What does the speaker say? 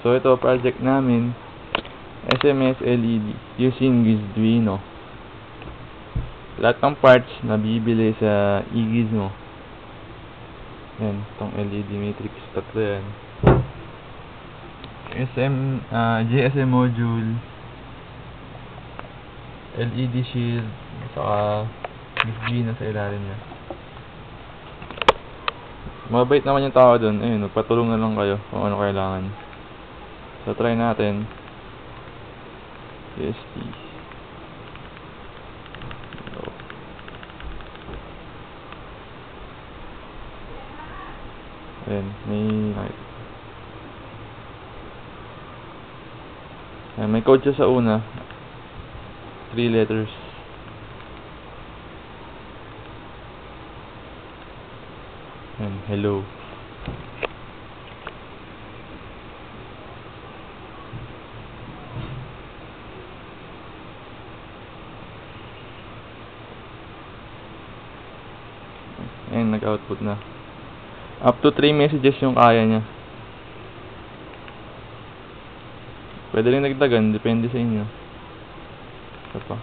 So ito project namin, SMS LED using Gizduino. Lahat ng parts nabibili sa eGizmo. Yan, itong LED matrix, tatlo yan. GSM module, LED shield, saka Gizduino sa ilalim niya. Mabait naman yung tao doon. Ayun, magpatulungan lang kayo kung ano kailangan. So try natin. PST. Ayan, may code siya sa una. 3 letters. Ayan, hello. Ayan, nag-output na. Up to 3 messages yung kaya niya. Pwede rin nagdagan, depende sa inyo. Ito pa.